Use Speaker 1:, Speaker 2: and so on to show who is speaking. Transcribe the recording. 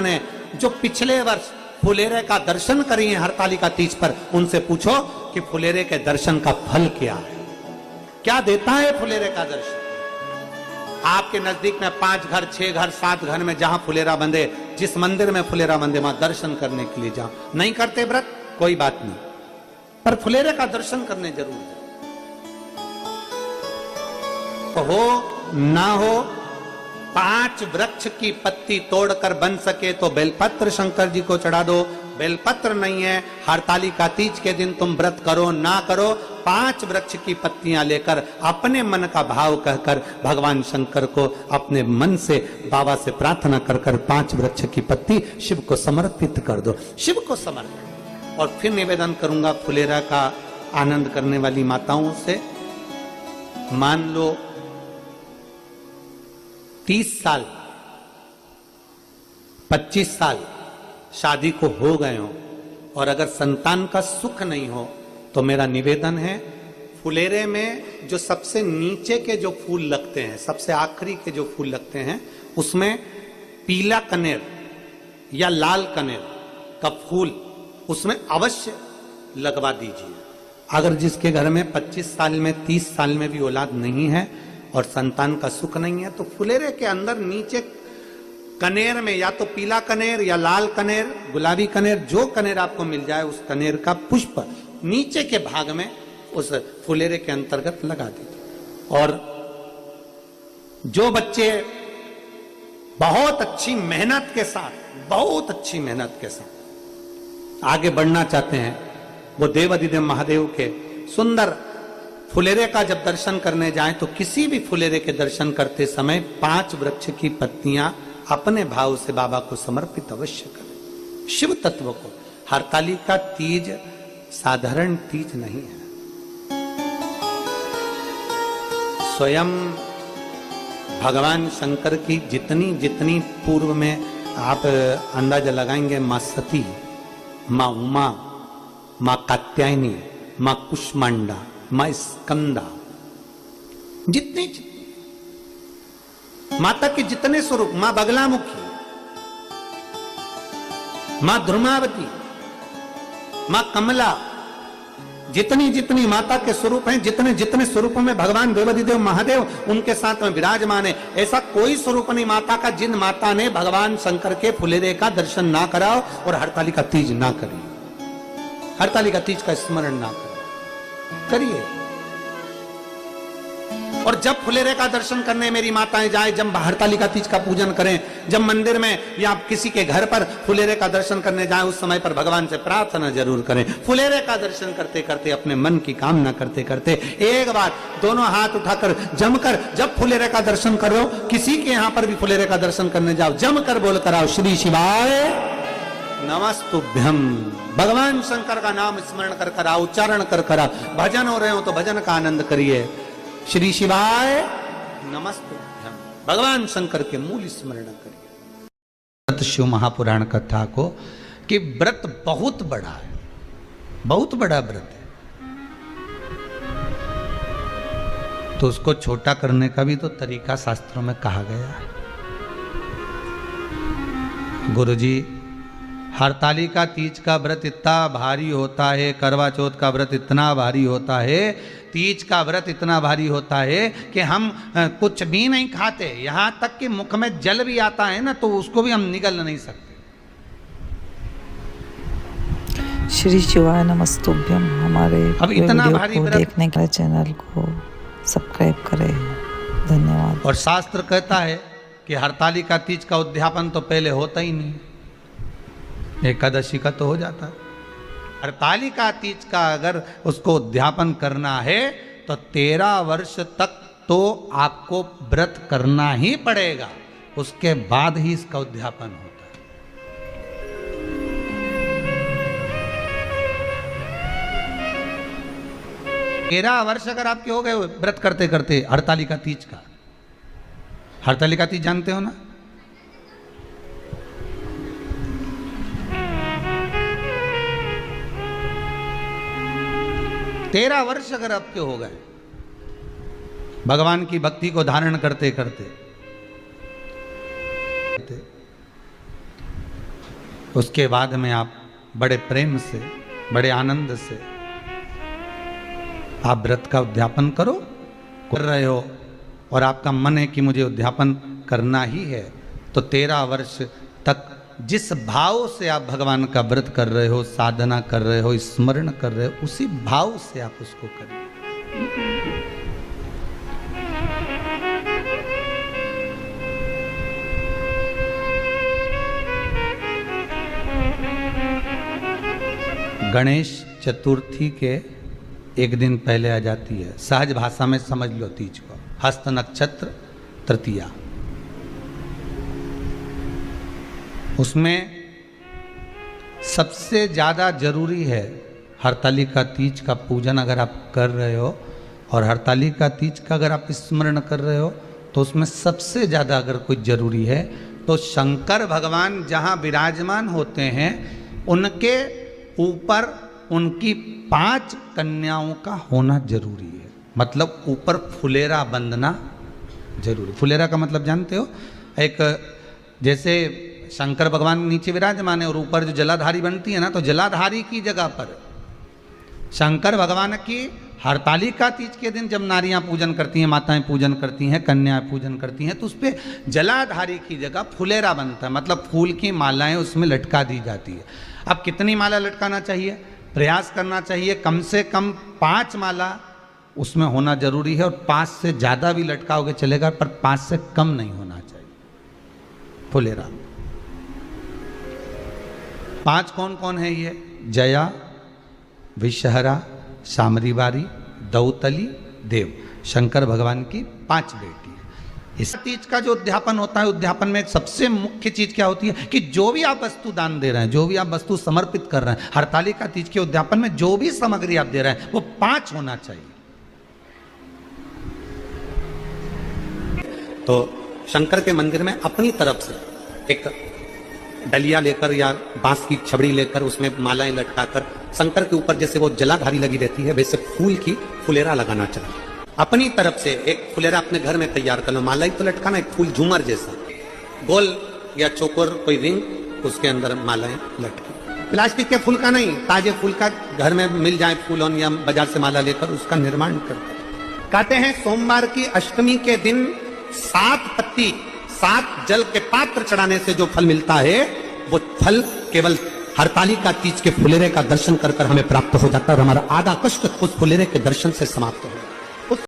Speaker 1: ने जो पिछले वर्ष फुलेरे का दर्शन करी है हरतालिका तीज पर, उनसे पूछो कि फुलेरे के दर्शन का फल क्या है, क्या देता है फुलेरे का दर्शन। आपके नजदीक में 5 घर, 6 घर, 7 घर में जहां फुलेरा बंधे, जिस मंदिर में फुलेरा बंधे वहां दर्शन करने के लिए जाओ। नहीं करते व्रत, कोई बात नहीं, पर फुलेरे का दर्शन करने जरूर जाओ। हो ना हो, 5 वृक्ष की पत्ती तोड़कर बन सके तो बेलपत्र शंकर जी को चढ़ा दो। बेलपत्र नहीं है, हरतालिका तीज के दिन तुम व्रत करो ना करो, 5 वृक्ष की पत्तियां लेकर अपने मन का भाव कहकर भगवान शंकर को अपने मन से बाबा से प्रार्थना कर कर 5 वृक्ष की पत्ती शिव को समर्पित कर दो, शिव को समर्पित। और फिर निवेदन करूंगा फुलेरा का आनंद करने वाली माताओं से, मान लो 30 साल 25 साल शादी को हो गए हो और अगर संतान का सुख नहीं हो, तो मेरा निवेदन है फुलेरे में जो सबसे नीचे के जो फूल लगते हैं, सबसे आखिरी के जो फूल लगते हैं, उसमें पीला कनेर या लाल कनेर का फूल उसमें अवश्य लगवा दीजिए। अगर जिसके घर में 25 साल में 30 साल में भी औलाद नहीं है और संतान का सुख नहीं है, तो फुलेरे के अंदर नीचे कनेर में या तो पीला कनेर या लाल कनेर, गुलाबी कनेर, जो कनेर आपको मिल जाए उस कनेर का पुष्प नीचे के भाग में उस फुलेरे के अंतर्गत लगा दीजिए। और जो बच्चे बहुत अच्छी मेहनत के साथ, बहुत अच्छी मेहनत के साथ आगे बढ़ना चाहते हैं, वो देवाधिदेव महादेव के सुंदर फुलेरे का जब दर्शन करने जाएं तो किसी भी फुलेरे के दर्शन करते समय 5 वृक्ष की पत्तियां अपने भाव से बाबा को समर्पित अवश्य करें, शिव तत्व को। हरतालिका तीज साधारण तीज नहीं है, स्वयं भगवान शंकर की जितनी जितनी पूर्व में आप अंदाजा लगाएंगे, मां सती, मां उमा, मां कात्यायनी, मां कुष्मांडा, मां स्कंदा, जितनी माता के जितने स्वरूप, मां बगलामुखी, मां ध्रुमावती, मां कमला, जितनी जितनी माता के स्वरूप हैं, जितने जितने स्वरूपों में भगवान देवाधिदेव महादेव उनके साथ में विराजमान है, ऐसा कोई स्वरूप नहीं माता का जिन माता ने भगवान शंकर के फुलेरे का दर्शन ना कराओ और हरतालिका तीज ना करिए, हरतालिका तीज का स्मरण ना करिए। और जब फुलेरे का दर्शन करने मेरी माताएं जाए, जब हरतालिका तीज का पूजन करें, जब मंदिर में या किसी के घर पर फुलेरे का दर्शन करने जाए, उस समय पर भगवान से प्रार्थना जरूर करें। फुलेरे का दर्शन करते करते, अपने मन की कामना करते करते, एक बार दोनों हाथ उठाकर जमकर जब फुलेरे का दर्शन करो, किसी के यहां पर भी फुलेरे का दर्शन करने जाओ, जमकर बोल कर आओ, श्री शिवाय नमस्तुभ्यम। भगवान शंकर का नाम स्मरण कर कर आओ, उच्चारण कर कर आओ। भजन हो रहे हो तो भजन का आनंद करिए, श्री शिवाय नमस्तुभ्यम, भगवान शंकर के मूल स्मरण करिए। शिव महापुराण कथा को कि व्रत बहुत बड़ा है, बहुत बड़ा व्रत है, तो उसको छोटा करने का भी तो तरीका शास्त्रों में कहा गया है। गुरुजी, हरतालिका तीज का व्रत इतना भारी होता है, करवा चौथ का व्रत इतना भारी होता है, तीज का व्रत इतना भारी होता है कि हम कुछ भी नहीं खाते, यहां तक कि मुख में जल भी आता है ना तो उसको भी हम निगल नहीं सकते।
Speaker 2: श्री शिवाय नमस्तुभ्यम। हमारे
Speaker 1: अब इतना भारी
Speaker 2: व्रत देखने के लिए चैनल को सब्सक्राइब करें, धन्यवाद।
Speaker 1: और शास्त्र कहता है कि हरतालिका तीज का उद्यापन तो पहले होता ही नहीं, एकादशी का तो हो जाता है। हरतालिका तीज का अगर उसको उद्यापन करना है तो 13 वर्ष तक तो आपको व्रत करना ही पड़ेगा, उसके बाद ही इसका उद्यापन होता है। 13 वर्ष अगर आपके हो गए व्रत करते करते हरतालिका तीज का, हरतालिका तीज जानते हो ना, तेरह वर्ष अगर आपके हो गए भगवान की भक्ति को धारण करते करते, उसके बाद में आप बड़े प्रेम से, बड़े आनंद से आप व्रत का उद्यापन करो, कर रहे हो और आपका मन है कि मुझे उद्यापन करना ही है, तो 13 वर्ष तक जिस भाव से आप भगवान का व्रत कर रहे हो, साधना कर रहे हो, स्मरण कर रहे हो, उसी भाव से आप उसको करें। गणेश चतुर्थी के एक दिन पहले आ जाती है, सहज भाषा में समझ लो तीज को, हस्त नक्षत्र तृतीया। उसमें सबसे ज़्यादा जरूरी है हरतालिका तीज का पूजन अगर आप कर रहे हो, और हरतालिका तीज का अगर आप स्मरण कर रहे हो, तो उसमें सबसे ज़्यादा अगर कोई जरूरी है तो शंकर भगवान जहाँ विराजमान होते हैं उनके ऊपर उनकी 5 कन्याओं का होना जरूरी है। मतलब ऊपर फुलेरा बंधना जरूरी। फुलेरा का मतलब जानते हो, एक जैसे शंकर भगवान नीचे विराजमान है और ऊपर जो जलाधारी बनती है ना, तो जलाधारी की जगह पर शंकर भगवान की हरतालिका तीज के दिन जब नारियां पूजन करती हैं, माताएं पूजन करती हैं, कन्याएं पूजन करती हैं, तो उस पर जलाधारी की जगह फुलेरा बनता है। मतलब फूल की मालाएं उसमें लटका दी जाती है। अब कितनी माला लटकाना चाहिए? प्रयास करना चाहिए कम से कम 5 माला उसमें होना जरूरी है, और 5 से ज़्यादा भी लटकाओगे चलेगा, पर 5 से कम नहीं होना चाहिए फुलेरा। 5 कौन कौन है ये? जया, विषहरा, सामरीवारी, दौतली, देव। शंकर भगवान की 5 बेटी है। इस तीज का जो उद्यापन होता है, उद्यापन में एक सबसे मुख्य चीज क्या होती है कि जो भी आप वस्तु दान दे रहे हैं, जो भी आप वस्तु समर्पित कर रहे हैं, हरतालिका तीज के उद्यापन में जो भी सामग्री आप दे रहे हैं वो 5 होना चाहिए।
Speaker 3: तो शंकर के मंदिर में अपनी तरफ से एक डलिया लेकर या बांस की छबड़ी लेकर उसमें मालाएं लटकाकर शंकर के ऊपर जैसे वो जलाधारी लगी रहती है वैसे फूल की फुलेरा लगाना चाहिए। अपनी तरफ से एक फुलेरा अपने घर में तैयार कर लो, माला ही तो लटकाना, एक फूल झूमर जैसा गोल या चौकोर कोई रिंग, उसके अंदर मालाएं लटकी। प्लास्टिक के फूल का नहीं, ताजे फूल का घर में मिल जाए फूलों या बाजार से माला लेकर उसका निर्माण करते। कहते हैं सोमवार की अष्टमी के दिन 7 पत्ती 7 जल के पात्र चढ़ाने से जो फल मिलता है वो फल केवल हरतालिका तीज के फुलेरे का दर्शन कर हमें प्राप्त हो जाता है, और हमारा आधा कष्ट उस फुलेरे के दर्शन से समाप्त हो जाता है।